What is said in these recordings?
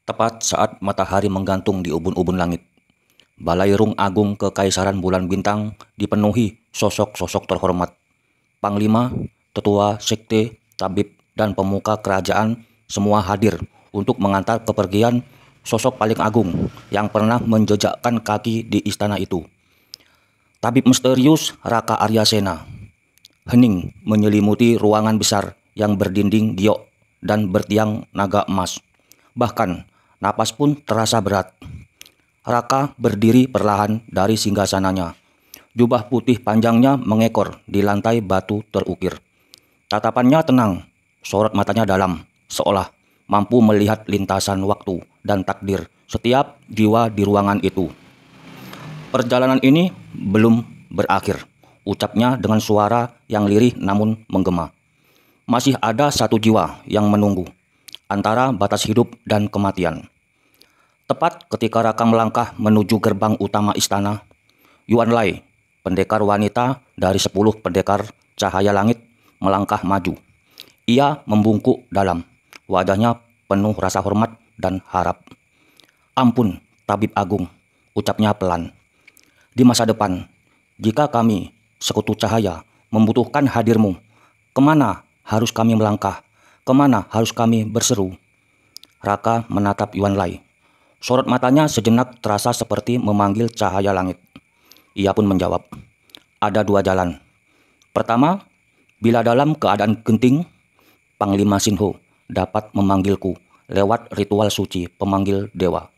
Tepat saat matahari menggantung di ubun-ubun langit, Balairung Agung Kekaisaran Bulan Bintang dipenuhi sosok-sosok terhormat. Panglima, tetua sekte, tabib, dan pemuka kerajaan semua hadir untuk mengantar kepergian sosok paling agung yang pernah menjejakkan kaki di istana itu. Tabib misterius Raka Aryasena. Hening menyelimuti ruangan besar yang berdinding giok dan bertiang naga emas. Bahkan napas pun terasa berat. Raka berdiri perlahan dari singgasananya. Jubah putih panjangnya mengekor di lantai batu terukir. Tatapannya tenang, sorot matanya dalam, seolah mampu melihat lintasan waktu dan takdir setiap jiwa di ruangan itu. Perjalanan ini belum berakhir, ucapnya dengan suara yang lirih namun menggema. Masih ada satu jiwa yang menunggu, antara batas hidup dan kematian. Tepat ketika Raka melangkah menuju gerbang utama istana, Yuan Lai, pendekar wanita dari 10 pendekar cahaya langit, melangkah maju. Ia membungkuk dalam, wajahnya penuh rasa hormat dan harap. "Ampun, Tabib Agung," ucapnya pelan. "Di masa depan, jika kami, sekutu cahaya, membutuhkan hadirmu, kemana harus kami melangkah? Kemana harus kami berseru?" Raka menatap Yuan Lai. Sorot matanya sejenak terasa seperti memanggil cahaya langit. Ia pun menjawab, "Ada 2 jalan. Pertama, bila dalam keadaan genting, Panglima Sinho dapat memanggilku lewat ritual suci pemanggil dewa,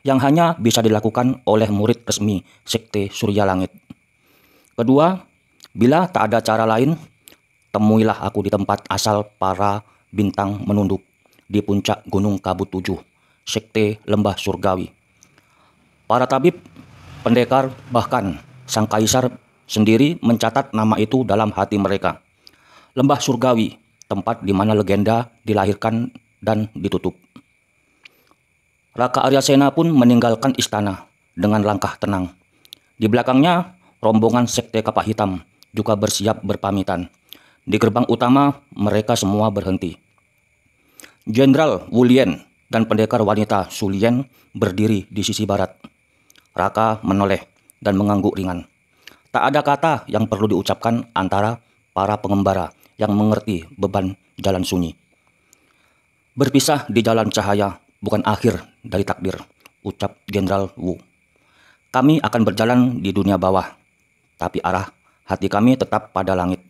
yang hanya bisa dilakukan oleh murid resmi Sekte Surya Langit. Kedua, bila tak ada cara lain, temuilah aku di tempat asal para bintang menunduk, di puncak Gunung Kabut 7, Sekte Lembah Surgawi." Para tabib, pendekar, bahkan sang kaisar sendiri mencatat nama itu dalam hati mereka. Lembah Surgawi, tempat di mana legenda dilahirkan dan ditutup. Raka Aryasena pun meninggalkan istana dengan langkah tenang. Di belakangnya, rombongan Sekte Kapak Hitam juga bersiap berpamitan. Di gerbang utama, mereka semua berhenti. Jenderal Wu Lian dan pendekar wanita Su Lian berdiri di sisi barat. Raka menoleh dan mengangguk ringan. Tak ada kata yang perlu diucapkan antara para pengembara yang mengerti beban jalan sunyi. "Berpisah di jalan cahaya bukan akhir dari takdir," ucap Jenderal Wu. "Kami akan berjalan di dunia bawah, tapi arah hati kami tetap pada langit."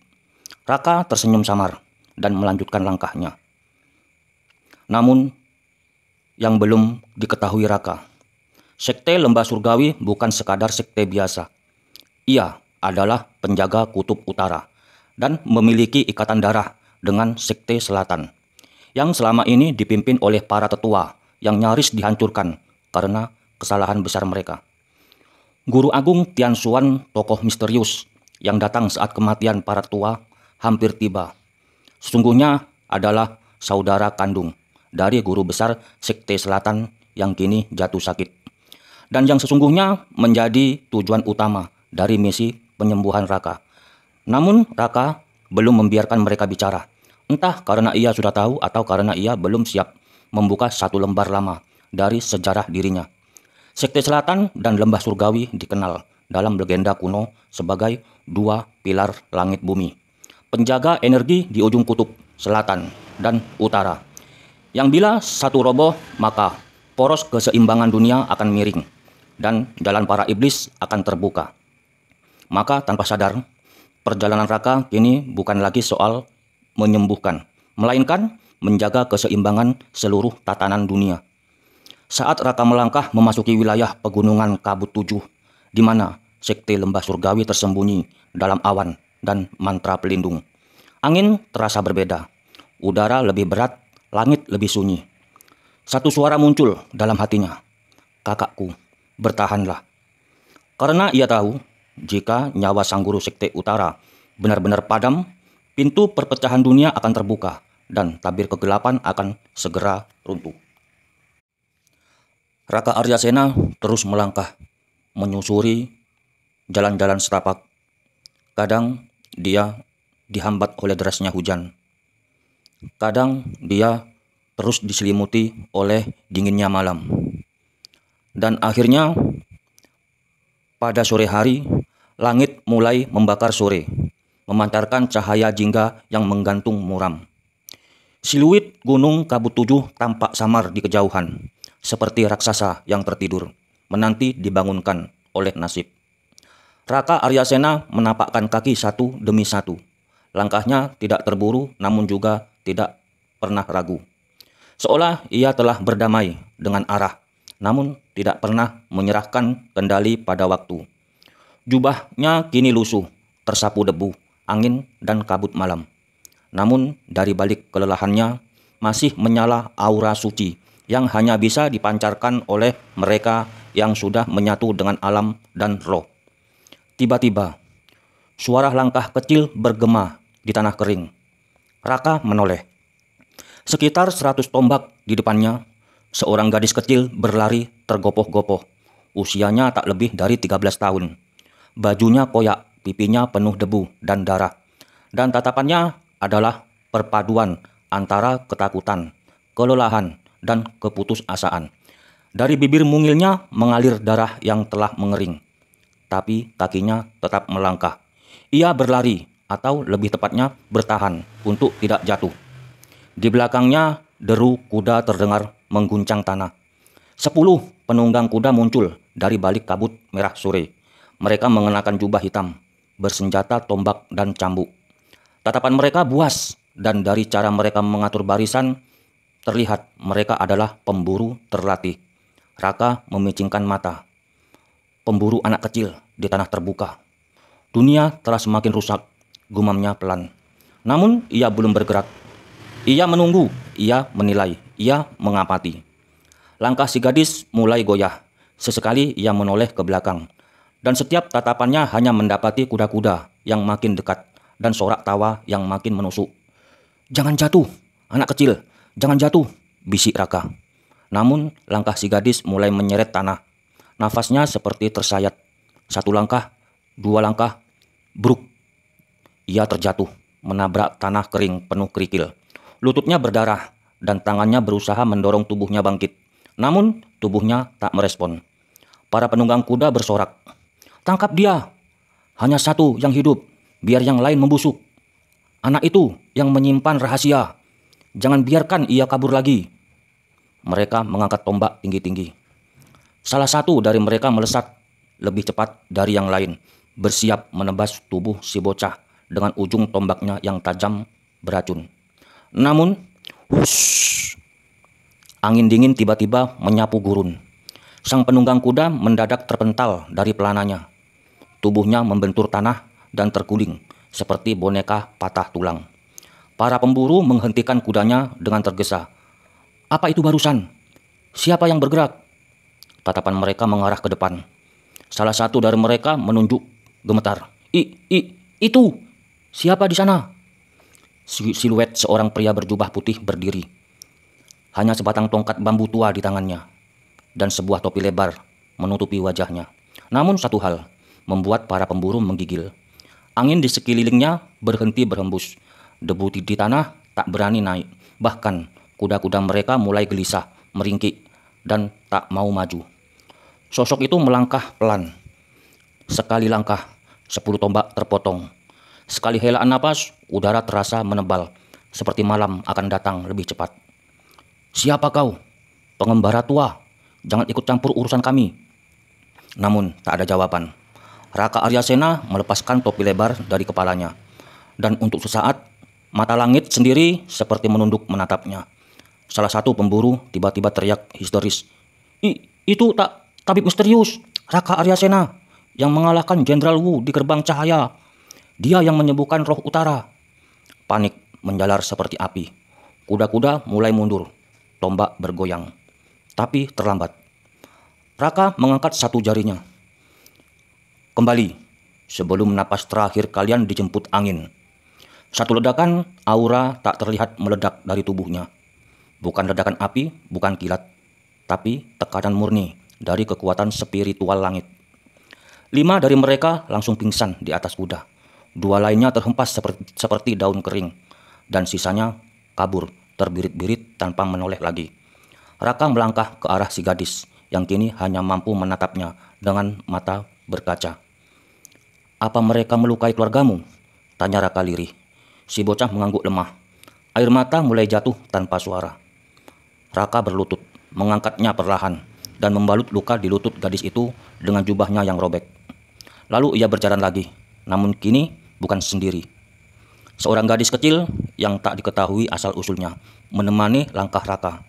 Raka tersenyum samar dan melanjutkan langkahnya. Namun, yang belum diketahui Raka, Sekte Lembah Surgawi bukan sekadar sekte biasa. Ia adalah penjaga kutub utara dan memiliki ikatan darah dengan Sekte Selatan, yang selama ini dipimpin oleh para tetua yang nyaris dihancurkan karena kesalahan besar mereka. Guru Agung Tian Xuan, tokoh misterius yang datang saat kematian para tua hampir tiba, sesungguhnya adalah saudara kandung dari guru besar Sekte Selatan yang kini jatuh sakit, dan yang sesungguhnya menjadi tujuan utama dari misi penyembuhan Raka. Namun Raka belum membiarkan mereka bicara, entah karena ia sudah tahu atau karena ia belum siap membuka satu lembar lama dari sejarah dirinya. Sekte Selatan dan Lembah Surgawi dikenal dalam legenda kuno sebagai 2 pilar langit bumi, penjaga energi di ujung kutub selatan dan utara, yang bila satu roboh maka poros keseimbangan dunia akan miring dan jalan para iblis akan terbuka. Maka tanpa sadar, perjalanan Raka kini bukan lagi soal menyembuhkan, melainkan menjaga keseimbangan seluruh tatanan dunia. Saat Raka melangkah memasuki wilayah pegunungan Kabut 7, di mana Sekte Lembah Surgawi tersembunyi dalam awan dan mantra pelindung, angin terasa berbeda, udara lebih berat, langit lebih sunyi. Satu suara muncul dalam hatinya, "Kakakku, bertahanlah." Karena ia tahu, jika nyawa sang guru Sekte Utara benar-benar padam, pintu perpecahan dunia akan terbuka dan tabir kegelapan akan segera runtuh. Raka Aryasena terus melangkah, menyusuri jalan-jalan setapak. Kadang dia dihambat oleh derasnya hujan. Kadang dia terus diselimuti oleh dinginnya malam. Dan akhirnya pada sore hari, langit mulai membakar sore, memancarkan cahaya jingga yang menggantung muram. Siluet gunung Kabut 7 tampak samar di kejauhan, seperti raksasa yang tertidur, menanti dibangunkan oleh nasib. Raka Aryasena menapakkan kaki satu demi satu. Langkahnya tidak terburu namun juga tidak pernah ragu. Seolah ia telah berdamai dengan arah, namun tidak pernah menyerahkan kendali pada waktu. Jubahnya kini lusuh, tersapu debu, angin, dan kabut malam. Namun dari balik kelelahannya masih menyala aura suci yang hanya bisa dipancarkan oleh mereka yang sudah menyatu dengan alam dan roh. Tiba-tiba, suara langkah kecil bergema di tanah kering. Raka menoleh. Sekitar 100 tombak di depannya, seorang gadis kecil berlari tergopoh-gopoh. Usianya tak lebih dari 13 tahun. Bajunya koyak, pipinya penuh debu dan darah. Dan tatapannya adalah perpaduan antara ketakutan, kelelahan, dan keputusasaan. Dari bibir mungilnya mengalir darah yang telah mengering. Tapi kakinya tetap melangkah. Ia berlari, atau lebih tepatnya bertahan untuk tidak jatuh. Di belakangnya deru kuda terdengar mengguncang tanah. 10 penunggang kuda muncul dari balik kabut merah sore. Mereka mengenakan jubah hitam, bersenjata tombak dan cambuk. Tatapan mereka buas, dan dari cara mereka mengatur barisan, terlihat mereka adalah pemburu terlatih. Raka memicingkan mata. Pemburu anak kecil di tanah terbuka. Dunia telah semakin rusak, gumamnya pelan. Namun ia belum bergerak. Ia menunggu, ia menilai, ia mengamati. Langkah si gadis mulai goyah. Sesekali ia menoleh ke belakang. Dan setiap tatapannya hanya mendapati kuda-kuda yang makin dekat. Dan sorak tawa yang makin menusuk. "Jangan jatuh, anak kecil, jangan jatuh," bisik Raka. Namun langkah si gadis mulai menyeret tanah. Nafasnya seperti tersayat. 1 langkah, 2 langkah, bruk. Ia terjatuh, menabrak tanah kering penuh kerikil. Lututnya berdarah dan tangannya berusaha mendorong tubuhnya bangkit. Namun tubuhnya tak merespon. Para penunggang kuda bersorak, "Tangkap dia! Hanya 1 yang hidup, biar yang lain membusuk. Anak itu yang menyimpan rahasia. Jangan biarkan ia kabur lagi." Mereka mengangkat tombak tinggi-tinggi. Salah satu dari mereka melesat lebih cepat dari yang lain, bersiap menebas tubuh si bocah dengan ujung tombaknya yang tajam beracun. Namun, hush, angin dingin tiba-tiba menyapu gurun. Sang penunggang kuda mendadak terpental dari pelananya. Tubuhnya membentur tanah dan terguling seperti boneka patah tulang. Para pemburu menghentikan kudanya dengan tergesa. "Apa itu barusan? Siapa yang bergerak?" Tatapan mereka mengarah ke depan. Salah satu dari mereka menunjuk gemetar. Itu! Siapa di sana?" Siluet seorang pria berjubah putih berdiri. Hanya sebatang tongkat bambu tua di tangannya. Dan sebuah topi lebar menutupi wajahnya. Namun satu hal membuat para pemburu menggigil. Angin di sekelilingnya berhenti berhembus. Debu di tanah tak berani naik. Bahkan kuda-kuda mereka mulai gelisah, meringkik, dan tak mau maju. Sosok itu melangkah pelan. Sekali langkah, 10 tombak terpotong. Sekali helaan napas, udara terasa menebal, seperti malam akan datang lebih cepat. "Siapa kau? Pengembara tua, jangan ikut campur urusan kami." Namun tak ada jawaban. Raka Aryasena melepaskan topi lebar dari kepalanya. Dan untuk sesaat, mata langit sendiri seperti menunduk menatapnya. Salah satu pemburu tiba-tiba teriak histeris. Itu tabib misterius, Raka Aryasena, yang mengalahkan Jenderal Wu di gerbang cahaya. Dia yang menyembuhkan roh utara." Panik menjalar seperti api. Kuda-kuda mulai mundur. Tombak bergoyang. Tapi terlambat. Raka mengangkat satu jarinya. "Kembali, sebelum napas terakhir kalian dijemput angin." Satu ledakan, aura tak terlihat meledak dari tubuhnya. Bukan ledakan api, bukan kilat, tapi tekanan murni dari kekuatan spiritual langit. 5 dari mereka langsung pingsan di atas kuda. 2 lainnya terhempas seperti daun kering, dan sisanya kabur terbirit-birit tanpa menoleh lagi. Raka melangkah ke arah si gadis yang kini hanya mampu menatapnya dengan mata berkaca. "Apa mereka melukai keluargamu?" tanya Raka lirih. Si bocah mengangguk lemah. Air mata mulai jatuh tanpa suara. Raka berlutut, mengangkatnya perlahan, dan membalut luka di lutut gadis itu dengan jubahnya yang robek. Lalu ia berjalan lagi, namun kini bukan sendiri. Seorang gadis kecil yang tak diketahui asal-usulnya menemani langkah Raka,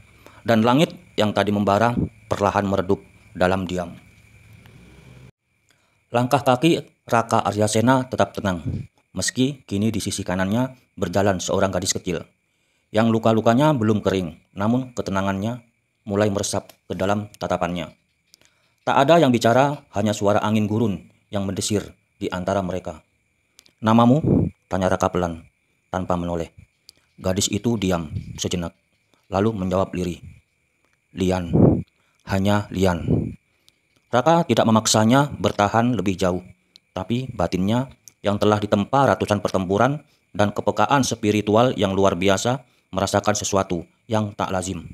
dan langit yang tadi membara perlahan meredup dalam diam. Langkah kaki Raka Aryasena tetap tenang, meski kini di sisi kanannya berjalan seorang gadis kecil, yang luka-lukanya belum kering, namun ketenangannya mulai meresap ke dalam tatapannya. Tak ada yang bicara, hanya suara angin gurun yang mendesir di antara mereka. "Namamu?" tanya Raka pelan, tanpa menoleh. Gadis itu diam sejenak, lalu menjawab lirih. "Lian, hanya Lian." Raka tidak memaksanya bertahan lebih jauh, tapi batinnya yang telah ditempa ratusan pertempuran dan kepekaan spiritual yang luar biasa merasakan sesuatu yang tak lazim.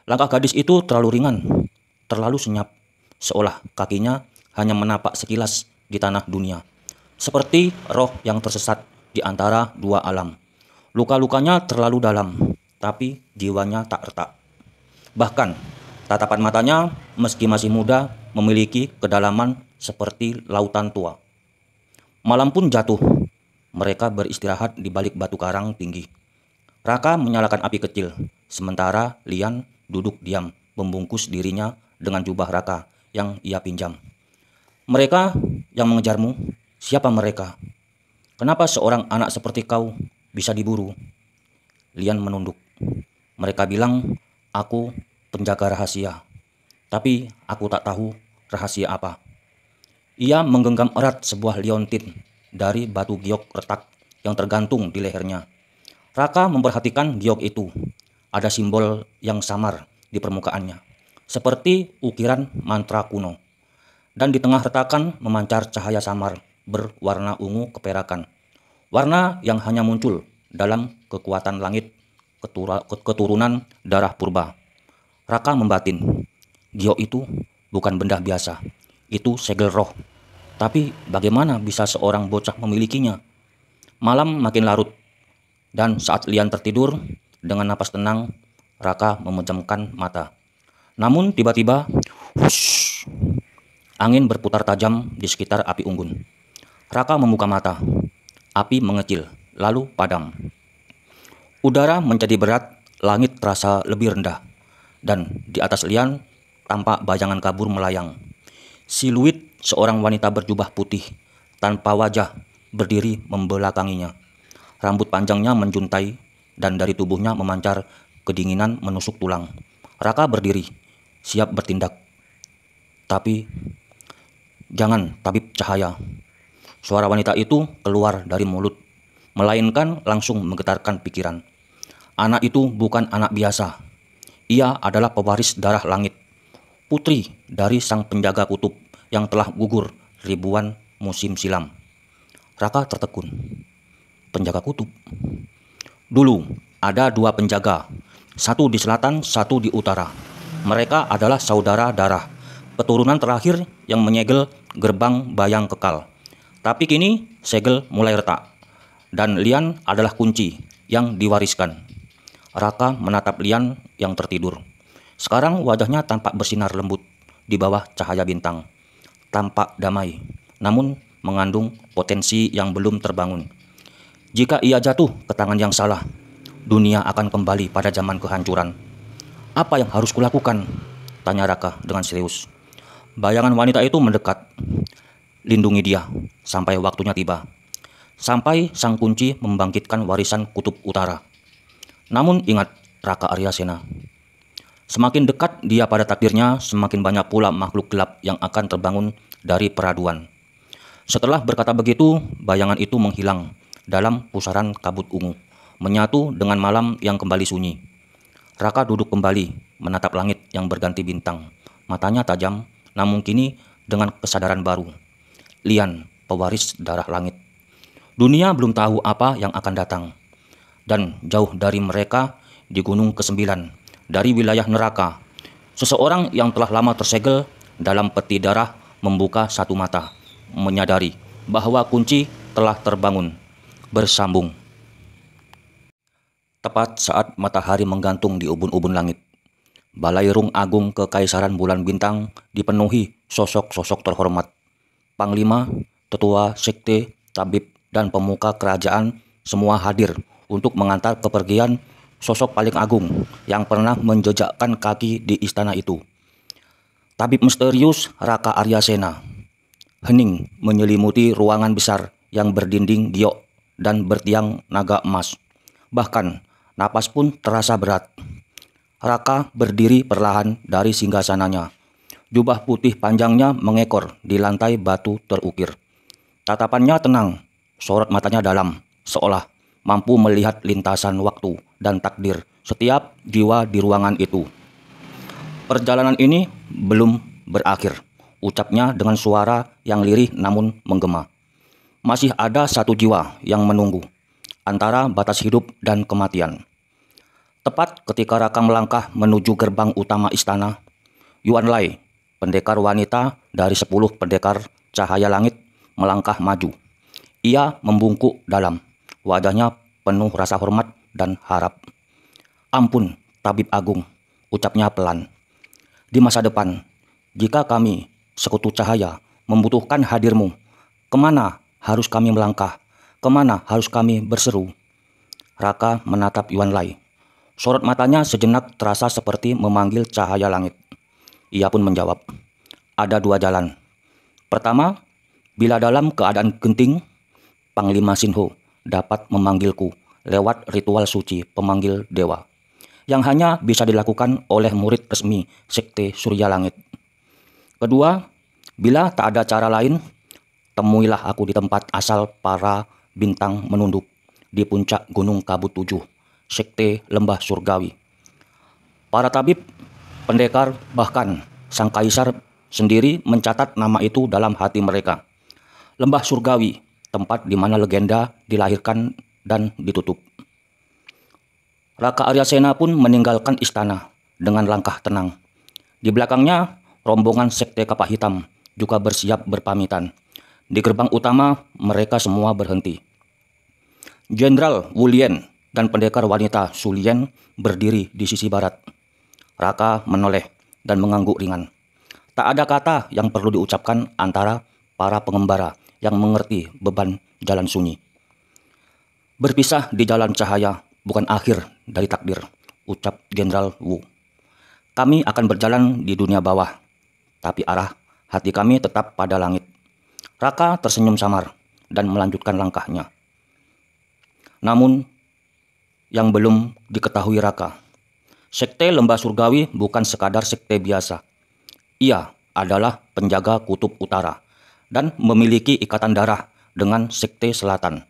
Langkah gadis itu terlalu ringan, terlalu senyap, seolah kakinya hanya menapak sekilas di tanah dunia, seperti roh yang tersesat di antara dua alam. Luka-lukanya terlalu dalam, tapi jiwanya tak retak. Bahkan, tatapan matanya meski masih muda memiliki kedalaman seperti lautan tua. Malam pun jatuh. Mereka beristirahat di balik batu karang tinggi. Raka menyalakan api kecil, sementara Lian duduk diam membungkus dirinya dengan jubah Raka yang ia pinjam. "Mereka yang mengejarmu, siapa mereka? Kenapa seorang anak seperti kau bisa diburu?" Lian menunduk. "Mereka bilang aku penjaga rahasia, tapi aku tak tahu rahasia apa." Ia menggenggam erat sebuah liontin dari batu giok retak yang tergantung di lehernya. Raka memperhatikan giok itu. Ada simbol yang samar di permukaannya, seperti ukiran mantra kuno. Dan di tengah retakan memancar cahaya samar berwarna ungu keperakan. Warna yang hanya muncul dalam kekuatan langit keturunan darah purba. Raka membatin, giok itu bukan benda biasa. Itu segel roh. Tapi bagaimana bisa seorang bocah memilikinya? Malam makin larut, dan saat Lian tertidur, dengan napas tenang, Raka memejamkan mata. Namun tiba-tiba, wush, angin berputar tajam di sekitar api unggun. Raka membuka mata. Api mengecil, lalu padam. Udara menjadi berat, langit terasa lebih rendah, dan di atas Lian tampak bayangan kabur melayang. Siluet seorang wanita berjubah putih tanpa wajah berdiri membelakanginya. Rambut panjangnya menjuntai dan dari tubuhnya memancar kedinginan menusuk tulang. Raka berdiri, siap bertindak. Tapi, "Jangan, tabib cahaya." Suara wanita itu keluar dari mulut, melainkan langsung menggetarkan pikiran. Anak itu bukan anak biasa. Ia adalah pewaris darah langit, putri dari sang penjaga kutub yang telah gugur ribuan musim silam. Raka tertekun. Penjaga kutub? Dulu ada dua penjaga, satu di selatan, satu di utara. Mereka adalah saudara darah, keturunan terakhir yang menyegel gerbang bayang kekal. Tapi kini segel mulai retak, dan Lian adalah kunci yang diwariskan. Raka menatap Lian yang tertidur. Sekarang wajahnya tampak bersinar lembut di bawah cahaya bintang. Tampak damai, namun mengandung potensi yang belum terbangun. Jika ia jatuh ke tangan yang salah, dunia akan kembali pada zaman kehancuran. "Apa yang harus kulakukan?" tanya Raka dengan serius. Bayangan wanita itu mendekat. "Lindungi dia sampai waktunya tiba. Sampai sang kunci membangkitkan warisan kutub utara. Namun ingat, Raka Aryasena, semakin dekat dia pada takdirnya, semakin banyak pula makhluk gelap yang akan terbangun dari peraduan." Setelah berkata begitu, bayangan itu menghilang dalam pusaran kabut ungu, menyatu dengan malam yang kembali sunyi. Raka duduk kembali, menatap langit yang berganti bintang. Matanya tajam, namun kini dengan kesadaran baru. Lian, pewaris darah langit. Dunia belum tahu apa yang akan datang. Dan jauh dari mereka di Gunung Kesembilan dari wilayah neraka. Seseorang yang telah lama tersegel dalam peti darah membuka satu mata, menyadari bahwa kunci telah terbangun, bersambung. Tepat saat matahari menggantung di ubun-ubun langit, Balairung Agung Kekaisaran Bulan Bintang dipenuhi sosok-sosok terhormat. Panglima, tetua sekte, tabib, dan pemuka kerajaan semua hadir untuk mengantar kepergian sosok paling agung yang pernah menjejakkan kaki di istana itu. Tabib misterius Raka Aryasena. Hening menyelimuti ruangan besar yang berdinding giok dan bertiang naga emas. Bahkan napas pun terasa berat. Raka berdiri perlahan dari singgasananya. Jubah putih panjangnya mengekor di lantai batu terukir. Tatapannya tenang, sorot matanya dalam, seolah mampu melihat lintasan waktu dan takdir setiap jiwa di ruangan itu. Perjalanan ini belum berakhir, ucapnya dengan suara yang lirih namun menggema. Masih ada satu jiwa yang menunggu, antara batas hidup dan kematian. Tepat ketika Raka melangkah menuju gerbang utama istana, Yuan Lai, pendekar wanita dari 10 pendekar cahaya langit, melangkah maju. Ia membungkuk dalam, wajahnya penuh rasa hormat dan harap. "Ampun, Tabib Agung," ucapnya pelan. "Di masa depan, jika kami, sekutu cahaya, membutuhkan hadirmu, kemana harus kami melangkah? Kemana harus kami berseru?" Raka menatap Yuan Lai. Sorot matanya sejenak terasa seperti memanggil cahaya langit. Ia pun menjawab, "Ada 2 jalan. Pertama, bila dalam keadaan genting, Panglima Sinho dapat memanggilku lewat ritual suci pemanggil dewa, yang hanya bisa dilakukan oleh murid resmi Sekte Surya Langit. Kedua, bila tak ada cara lain, temuilah aku di tempat asal para bintang menunduk, di puncak Gunung Kabut 7, Sekte Lembah Surgawi." Para tabib, pendekar, bahkan sang kaisar sendiri mencatat nama itu dalam hati mereka. Lembah Surgawi, tempat di mana legenda dilahirkan dan ditutup. Raka Aryasena pun meninggalkan istana dengan langkah tenang. Di belakangnya, rombongan Sekte Kapak Hitam juga bersiap berpamitan. Di gerbang utama, mereka semua berhenti. Jenderal Wu Lien dan pendekar wanita Su Lien berdiri di sisi barat. Raka menoleh dan mengangguk ringan. Tak ada kata yang perlu diucapkan antara para pengembara yang mengerti beban jalan sunyi. "Berpisah di jalan cahaya bukan akhir dari takdir," ucap Jenderal Wu. "Kami akan berjalan di dunia bawah, tapi arah hati kami tetap pada langit." Raka tersenyum samar dan melanjutkan langkahnya. Namun, yang belum diketahui Raka, Sekte Lembah Surgawi bukan sekadar sekte biasa. Ia adalah penjaga kutub utara dan memiliki ikatan darah dengan Sekte Selatan,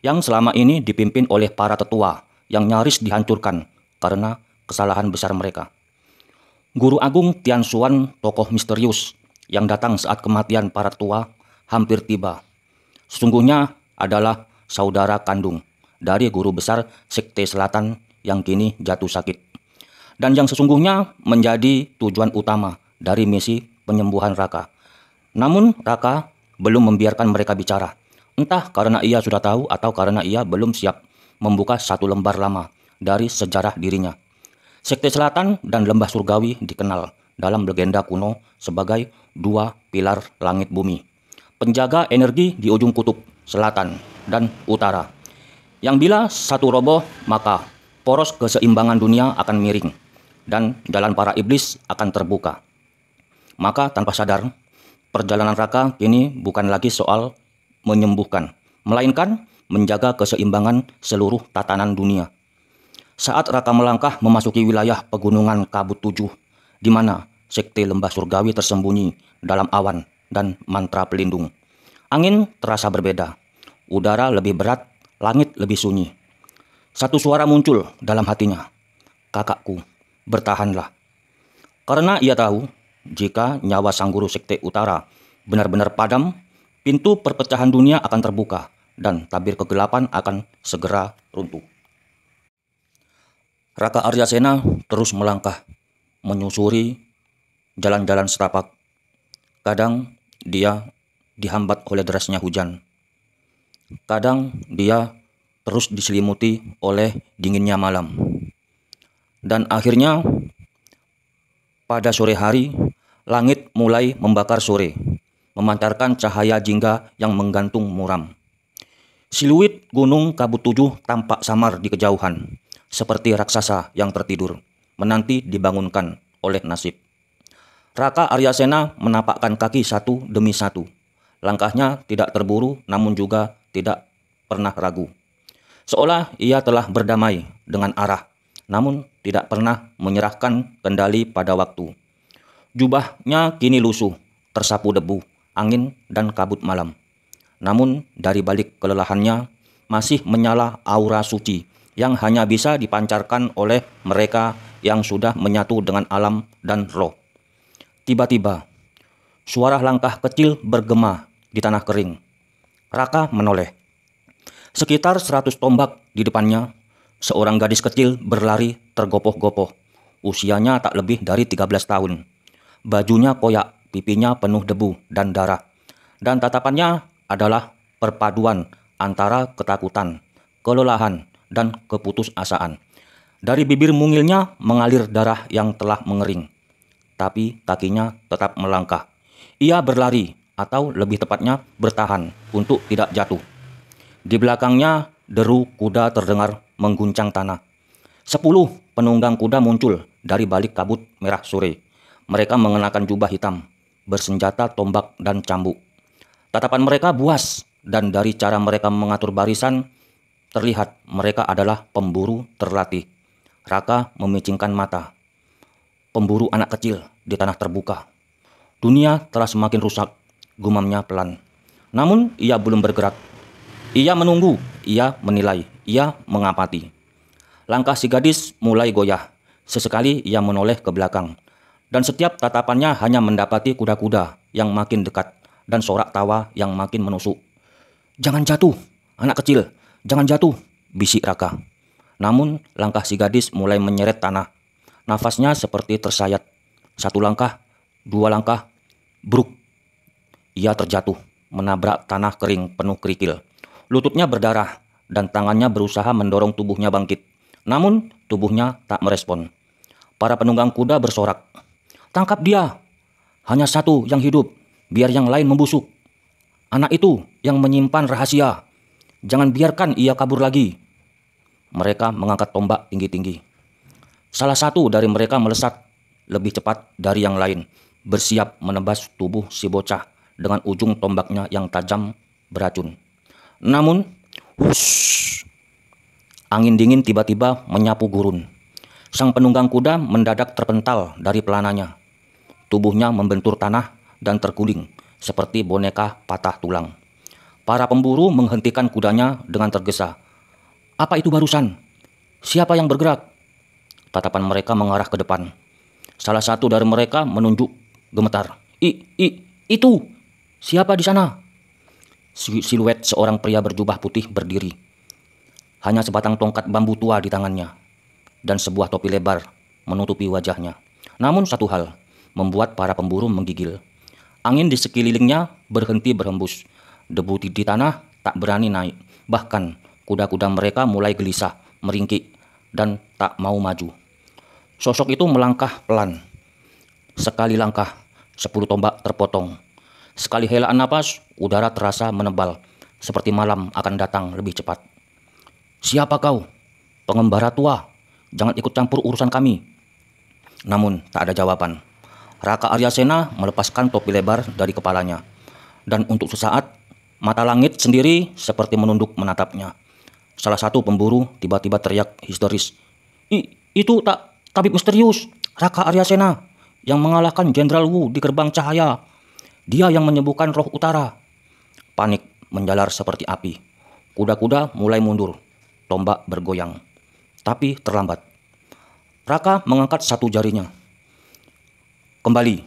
yang selama ini dipimpin oleh para tetua yang nyaris dihancurkan karena kesalahan besar mereka. Guru Agung Tian Xuan, tokoh misterius yang datang saat kematian para tetua hampir tiba, sesungguhnya adalah saudara kandung dari guru besar Sekte Selatan yang kini jatuh sakit, dan yang sesungguhnya menjadi tujuan utama dari misi penyembuhan Raka. Namun Raka belum membiarkan mereka bicara, entah karena ia sudah tahu atau karena ia belum siap membuka satu lembar lama dari sejarah dirinya. Sekte Selatan dan Lembah Surgawi dikenal dalam legenda kuno sebagai 2 pilar langit bumi, penjaga energi di ujung kutub selatan dan utara, yang bila satu roboh maka poros keseimbangan dunia akan miring dan jalan para iblis akan terbuka. Maka tanpa sadar, perjalanan Raka kini bukan lagi soal menyembuhkan, melainkan menjaga keseimbangan seluruh tatanan dunia. Saat Raka melangkah memasuki wilayah pegunungan Kabut 7, di mana Sekte Lembah Surgawi tersembunyi dalam awan dan mantra pelindung, angin terasa berbeda, udara lebih berat, langit lebih sunyi. Satu suara muncul dalam hatinya, "Kakakku, bertahanlah." Karena ia tahu, jika nyawa sang guru Sekte Utara benar-benar padam, pintu perpecahan dunia akan terbuka dan tabir kegelapan akan segera runtuh. Raka Aryasena terus melangkah, menyusuri jalan-jalan setapak. Kadang dia dihambat oleh derasnya hujan. Kadang dia terus diselimuti oleh dinginnya malam. Dan akhirnya pada sore hari, langit mulai membakar sore, memancarkan cahaya jingga yang menggantung muram. Siluet gunung Kabut 7 tampak samar di kejauhan, seperti raksasa yang tertidur, menanti dibangunkan oleh nasib. Raka Aryasena menapakkan kaki satu demi satu. Langkahnya tidak terburu namun juga tidak pernah ragu. Seolah ia telah berdamai dengan arah, namun tidak pernah menyerahkan kendali pada waktu. Jubahnya kini lusuh, tersapu debu, angin, dan kabut malam. Namun dari balik kelelahannya masih menyala aura suci yang hanya bisa dipancarkan oleh mereka yang sudah menyatu dengan alam dan roh. Tiba-tiba, suara langkah kecil bergema di tanah kering. Raka menoleh. Sekitar 100 tombak di depannya, seorang gadis kecil berlari tergopoh-gopoh. Usianya tak lebih dari 13 tahun. Bajunya koyak, pipinya penuh debu dan darah. Dan tatapannya adalah perpaduan antara ketakutan, kelelahan, dan keputusasaan. Dari bibir mungilnya mengalir darah yang telah mengering. Tapi kakinya tetap melangkah. Ia berlari, atau lebih tepatnya bertahan untuk tidak jatuh. Di belakangnya deru kuda terdengar mengguncang tanah. 10 penunggang kuda muncul dari balik kabut merah sore. Mereka mengenakan jubah hitam, bersenjata tombak dan cambuk. Tatapan mereka buas, dan dari cara mereka mengatur barisan, terlihat mereka adalah pemburu terlatih. Raka memicingkan mata. Pemburu anak kecil di tanah terbuka. Dunia telah semakin rusak, gumamnya pelan. Namun ia belum bergerak. Ia menunggu, ia menilai, ia mengamati. Langkah si gadis mulai goyah. Sesekali ia menoleh ke belakang. Dan setiap tatapannya hanya mendapati kuda-kuda yang makin dekat dan sorak tawa yang makin menusuk. "Jangan jatuh, anak kecil, jangan jatuh," bisik Raka. Namun langkah si gadis mulai menyeret tanah. Nafasnya seperti tersayat. 1 langkah, 2 langkah, bruk. Ia terjatuh, menabrak tanah kering penuh kerikil. Lututnya berdarah dan tangannya berusaha mendorong tubuhnya bangkit. Namun tubuhnya tak merespon. Para penunggang kuda bersorak, "Tangkap dia! Hanya 1 yang hidup, biar yang lain membusuk. Anak itu yang menyimpan rahasia. Jangan biarkan ia kabur lagi." Mereka mengangkat tombak tinggi-tinggi. Salah satu dari mereka melesat lebih cepat dari yang lain, bersiap menebas tubuh si bocah dengan ujung tombaknya yang tajam beracun. Namun, hush, angin dingin tiba-tiba menyapu gurun. Sang penunggang kuda mendadak terpental dari pelananya. Tubuhnya membentur tanah dan terguling seperti boneka patah tulang. Para pemburu menghentikan kudanya dengan tergesa. "Apa itu barusan? Siapa yang bergerak?" Tatapan mereka mengarah ke depan. Salah satu dari mereka menunjuk gemetar. Itu! Siapa di sana?" Siluet seorang pria berjubah putih berdiri. Hanya sebatang tongkat bambu tua di tangannya, dan sebuah topi lebar menutupi wajahnya. Namun satu hal membuat para pemburu menggigil. Angin di sekelilingnya berhenti berhembus. Debu di tanah tak berani naik. Bahkan kuda-kuda mereka mulai gelisah, meringkik, dan tak mau maju. Sosok itu melangkah pelan. Sekali langkah, 10 tombak terpotong. Sekali helaan napas, udara terasa menebal, seperti malam akan datang lebih cepat. "Siapa kau? Pengembara tua, jangan ikut campur urusan kami." Namun tak ada jawaban. Raka Aryasena melepaskan topi lebar dari kepalanya. Dan untuk sesaat, mata langit sendiri seperti menunduk menatapnya. Salah satu pemburu tiba-tiba teriak histeris. Itu tabib misterius, Raka Aryasena, yang mengalahkan Jenderal Wu di gerbang cahaya. Dia yang menyembuhkan roh utara." Panik menjalar seperti api. Kuda-kuda mulai mundur. Tombak bergoyang. Tapi terlambat. Raka mengangkat 1 jarinya. "Kembali,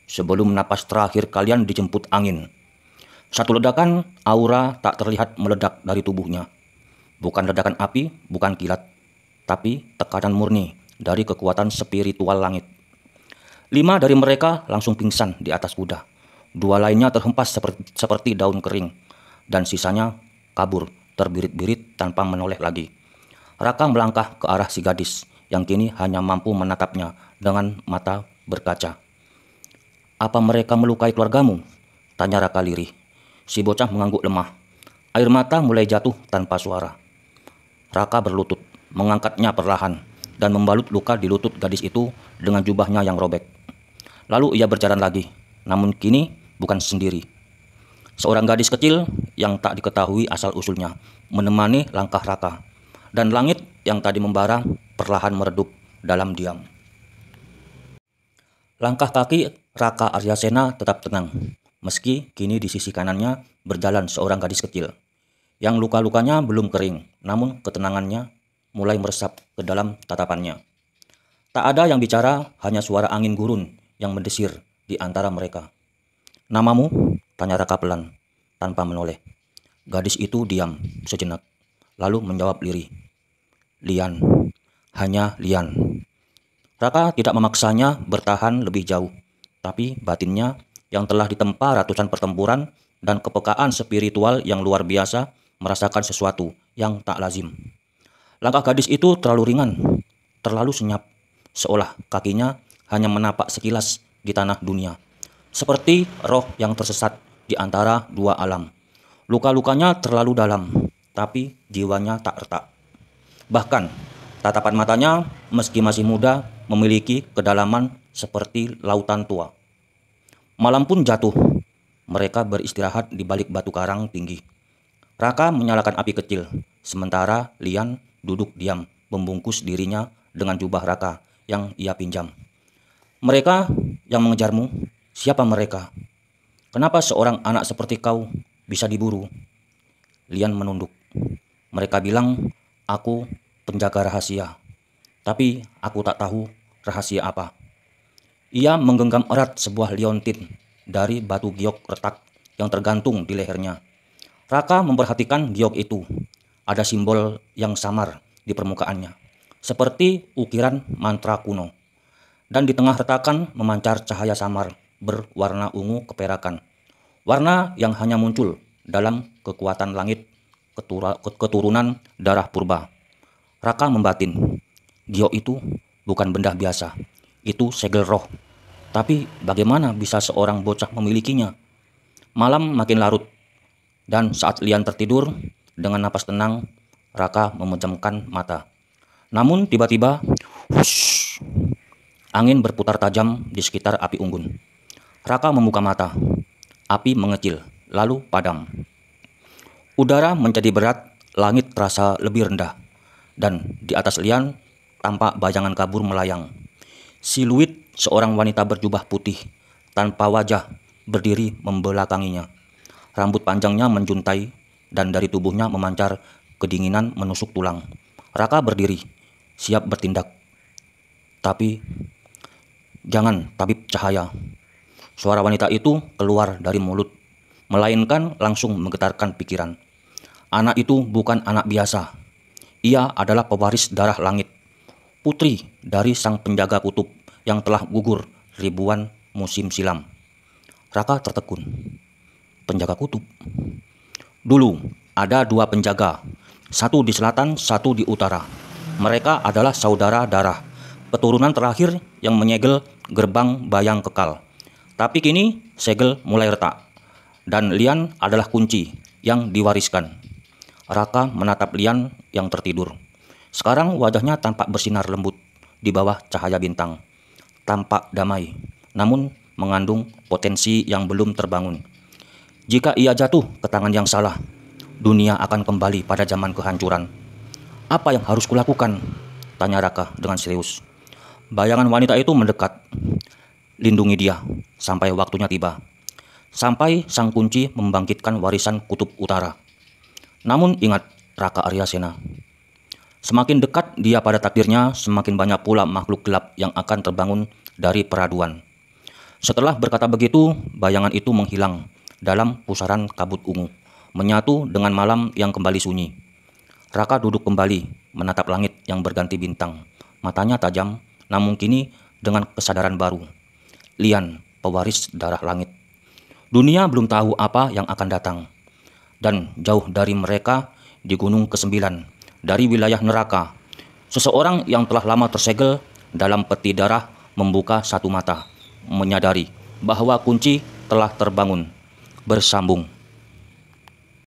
sebelum napas terakhir kalian dijemput angin." 1 ledakan, aura tak terlihat meledak dari tubuhnya. Bukan ledakan api, bukan kilat. tapi tekanan murni dari kekuatan spiritual langit. 5 dari mereka langsung pingsan di atas kuda. 2 lainnya terhempas seperti daun kering, dan sisanya kabur terbirit-birit tanpa menoleh lagi. Raka melangkah ke arah si gadis yang kini hanya mampu menatapnya dengan mata berkaca. "Apa mereka melukai keluargamu?" tanya Raka lirih. Si bocah mengangguk lemah. Air mata mulai jatuh tanpa suara. Raka berlutut, mengangkatnya perlahan, dan membalut luka di lutut gadis itu dengan jubahnya yang robek. Lalu ia berjalan lagi, namun kini bukan sendiri. Seorang gadis kecil yang tak diketahui asal-usulnya menemani langkah Raka, dan langit yang tadi membara perlahan meredup dalam diam. Langkah kaki Raka Aryasena tetap tenang, meski kini di sisi kanannya berjalan seorang gadis kecil yang luka-lukanya belum kering, namun ketenangannya mulai meresap ke dalam tatapannya. Tak ada yang bicara, hanya suara angin gurun yang mendesir di antara mereka. "Namamu?" tanya Raka pelan, tanpa menoleh. Gadis itu diam sejenak, lalu menjawab lirih, "Lian, hanya Lian." Raka tidak memaksanya bertahan lebih jauh, tapi batinnya yang telah ditempa ratusan pertempuran dan kepekaan spiritual yang luar biasa merasakan sesuatu yang tak lazim. Langkah gadis itu terlalu ringan, terlalu senyap, seolah kakinya hanya menapak sekilas di tanah dunia, seperti roh yang tersesat di antara dua alam. Luka-lukanya terlalu dalam, tapi jiwanya tak retak. Bahkan, tatapan matanya meski masih muda memiliki kedalaman seperti lautan tua. Malam pun jatuh. Mereka beristirahat di balik batu karang tinggi. Raka menyalakan api kecil, sementara Lian duduk diam membungkus dirinya dengan jubah Raka yang ia pinjam. "Mereka yang mengejarmu, siapa mereka? Kenapa seorang anak seperti kau bisa diburu?" Lian menunduk. "Mereka bilang aku penjaga rahasia, tapi aku tak tahu rahasia apa." Ia menggenggam erat sebuah liontin dari batu giok retak yang tergantung di lehernya. Raka memperhatikan giok itu. Ada simbol yang samar di permukaannya, seperti ukiran mantra kuno. Dan di tengah retakan memancar cahaya samar berwarna ungu keperakan. Warna yang hanya muncul dalam kekuatan langit keturunan darah purba. Raka membatin, giok itu bukan benda biasa. Itu segel roh. Tapi bagaimana bisa seorang bocah memilikinya? Malam makin larut, dan saat Lian tertidur dengan napas tenang, Raka memejamkan mata. Namun tiba-tiba, hush, angin berputar tajam di sekitar api unggun. Raka membuka mata. Api mengecil, lalu padam. Udara menjadi berat, langit terasa lebih rendah, dan di atas Lian tampak bayangan kabur melayang. Siluet seorang wanita berjubah putih tanpa wajah berdiri membelakanginya. Rambut panjangnya menjuntai dan dari tubuhnya memancar kedinginan menusuk tulang. Raka berdiri, siap bertindak. Tapi, "Jangan, tabib cahaya." Suara wanita itu keluar dari mulut, melainkan langsung menggetarkan pikiran. Anak itu bukan anak biasa. Ia adalah pewaris darah langit, putri dari sang penjaga kutub yang telah gugur ribuan musim silam. Raka tertekun. Penjaga kutub? Dulu ada 2 penjaga, satu di selatan, satu di utara. Mereka adalah saudara darah, keturunan terakhir yang menyegel gerbang bayang kekal. Tapi kini segel mulai retak, dan Lian adalah kunci yang diwariskan. Raka menatap Lian yang tertidur. Sekarang wajahnya tampak bersinar lembut di bawah cahaya bintang. Tampak damai, namun mengandung potensi yang belum terbangun. Jika ia jatuh ke tangan yang salah, dunia akan kembali pada zaman kehancuran. "Apa yang harus kulakukan?" tanya Raka dengan serius. Bayangan wanita itu mendekat. "Lindungi dia sampai waktunya tiba. Sampai sang kunci membangkitkan warisan kutub utara." Namun ingat, Raka Aryasena, semakin dekat dia pada takdirnya, semakin banyak pula makhluk gelap yang akan terbangun dari peraduan. Setelah berkata begitu, bayangan itu menghilang dalam pusaran kabut ungu, menyatu dengan malam yang kembali sunyi. Raka duduk kembali, menatap langit yang berganti bintang. Matanya tajam, namun kini dengan kesadaran baru. Lian, pewaris darah langit. Dunia belum tahu apa yang akan datang. Dan jauh dari mereka, di Gunung Kesembilan, dari wilayah neraka, seseorang yang telah lama tersegel dalam peti darah membuka satu mata, menyadari bahwa kunci telah terbangun, bersambung.